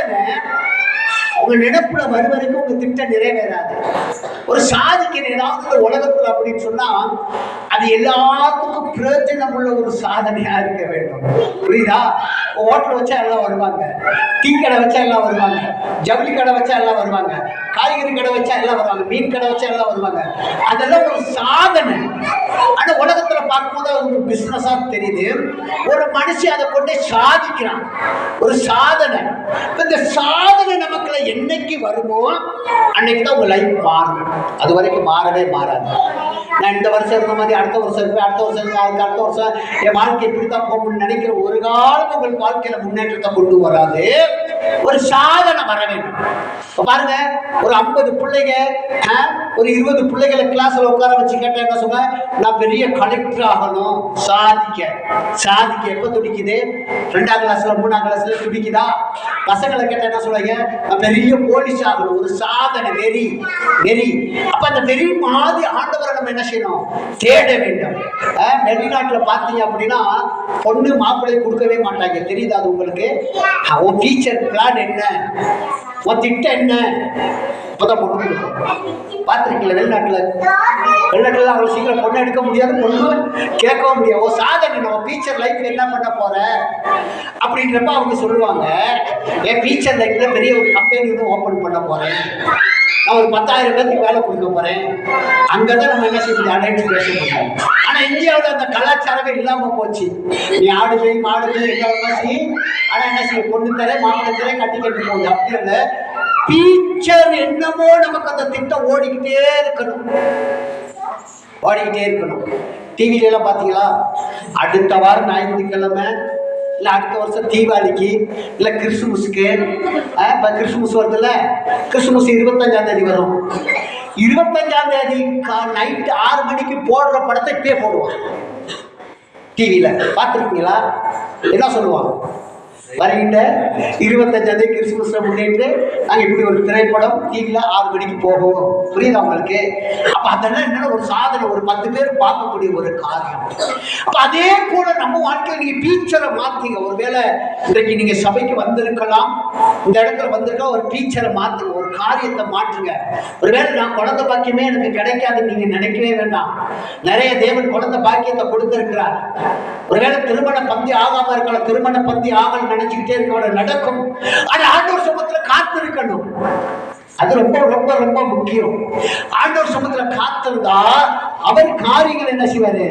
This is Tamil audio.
சாதனை உங்க நினைப்புல வருவதற்கு உங்க திட்டம் நிறைவேறாது. ஒரு சாதிக்கிற ஏதாவது உலகத்துல அப்படின்னு சொன்னா அது எல்லாத்துக்கும் பிரயோஜனம் உள்ள ஒரு சாதனையா இருக்க வேண்டும். புரியுதா? ஹோட்டல் வச்சா எல்லாம் வருவாங்க, டீ கடை வச்சா எல்லாம் வருவாங்க, ஜவுளி கடை வச்சா எல்லாம் வருவாங்க, காய்கறி கடை வச்சா எல்லாம் வருவாங்க, மீன் கடை வச்சா எல்லாம் வருவாங்க. அதெல்லாம் ஒரு சாதனை. ஆனா உலகத்துல பார்க்கும்போது ஒரு பிசினஸா தெரியுது. ஒரு மனுஷன் அதை கொண்டு சாதிக்கிறான், ஒரு சாதனை. இந்த சாதனை நமக்குள்ள என்னைக்கு வருமோ அன்னைக்கு தான் உங்க லைஃப் மாறும். அது வரைக்கும் மாறவே மாறாது. நான் இந்த வருஷம் இருந்த மாதிரி அடுத்த வருஷம் இருப்பேன், அடுத்த வருஷம் இருப்பேன், அடுத்த வருஷம் என் வாழ்க்கை இப்படித்தான் போகணும்னு நினைக்கிற ஒரு காலம் உங்கள் வாழ்க்கையில முன்னேற்றத்தை கொண்டு வராது. ஒரு சாதனை வர வேண்டும். பாருங்க, ஒரு 50 பிள்ளைங்க ஒரு 20 பிள்ளைகளை கிளாஸ்ல உட்கார வச்சு கேட்டா என்ன சொன்ன, நான் பெரிய கலெக்டர் ஆகணும், சாதிக்க சாதிக்க. எப்ப துடிக்குது? 2ஆம் கிளாஸ்ல 3ஆம் கிளாஸ்ல துடிக்குதா? பசங்களை கேட்டா என்ன சொல்லுவாங்க, நான் பெரிய போலீஸ் ஆகணும், ஒரு சாதனை, வெறி வெறி. அப்ப அந்த வெறி மாதிரி ஆண்டவரை நம்ம என்ன செய்யணும்? தேட வேண்டும். வெளிநாட்டுல பாத்தீங்க அப்படின்னா பொண்ணு மாப்பிள்ளை கொடுக்கவே மாட்டாங்க. தெரியுது அது உங்களுக்கு? உன் ஃபியூச்சர் பிளான் என்ன, உன் திட்டம் என்ன, இப்பதான் பொண்ணு பார்த்துருக்கீங்களா? வெளிநாட்டுல அவ்வளவு சீக்கிரம் பொண்ணு எடுக்க முடியாது, பொண்ணு கேட்கவும் முடியாது. ஒரு சாதனை, நம்ம ஃபியூச்சர் லைஃப்ல என்ன பண்ண போற அப்படின்றப்ப அவங்க சொல்லுவாங்க, என் ஃபியூச்சர் லைஃப்ல பெரிய ஒரு கம்பெனி வந்து ஓபன் பண்ண போறேன், நான் ஒரு 10,000 பேருக்கு வேலை கொடுக்க போறேன். அங்கதான் நம்ம என்ன செய்ய அலைன்ஸ் பேச முடியும். ஆனா இந்தியாவில் அந்த கலாச்சாரமே இல்லாம போச்சு. நீ ஆடுது மாடுது எல்லாரும் ஆனா என்ன செய்ய, பொண்ணு தர மாப்பிள்ளை தர கட்டி கட்டி போகுது. அப்படி இல்ல, ஃபியூச்சர் என்னமோ நமக்கு அந்த திட்டம் ஓடிக்கிட்டே இருக்கணும், ஓடிக்கிட்டே இருக்கணும். டிவில எல்லாம் பாத்தீங்களா, அடுத்த வாரம் ஞாயிற்றுக்கிழமை இல்லை அடுத்த வருஷம் தீபாவளிக்கு இல்லை கிறிஸ்துமஸுக்கு, இப்போ கிறிஸ்துமஸ் வருதுல்ல, கிறிஸ்துமஸ் 25ஆம் தேதி வரும். 25ஆம் தேதி நைட்டு 6 மணிக்கு போடுற படத்தை இப்பே போடுவான் டிவியில். பார்த்துருக்கீங்களா? என்ன சொல்லுவாங்க, வருகின்ற 25ஆம் தேதி கிறிஸ்துமஸை முன்னிட்டு நாங்கள் இப்படி ஒரு திரைப்படம் டிவியில் 6 மணிக்கு போகும். புரியுதா உங்களுக்கு? அப்போ அதெல்லாம் என்னன்னா ஒரு சாதனை, ஒரு 10 பேர் பார்க்கக்கூடிய ஒரு காரியம். அப்போ அதே போல நம்ம வாழ்க்கையில் நீங்கள் டீச்சரை மாற்றுங்க. ஒருவேளை இன்றைக்கு நீங்கள் சபைக்கு வந்திருக்கலாம், இந்த இடத்துல வந்திருக்கலாம், ஒரு டீச்சரை மாற்றுங்க, ஒரு காரியத்தை மாற்றுங்க. ஒருவேளை நான் குழந்தை பாக்கியமே எனக்கு கிடைக்காதுன்னு நீங்கள் நினைக்கவே வேண்டாம். நிறைய தேவன் குழந்தை பாக்கியத்தை கொடுத்திருக்கிறார். ஒருவேளை திருமண பந்தி ஆகாம இருக்கலாம், திருமண பந்தி ஆகல் நினைச்சுக்கிட்டே இருக்க நடக்கும். அது ஆண்டவர் சமூகத்துல காத்திருக்கணும். அது ரொம்ப ரொம்ப ரொம்ப முக்கியம். ஆண்டவர் சமூகத்துல காத்திருந்தா அவர் காரியங்கள் என்ன செய்வாரு?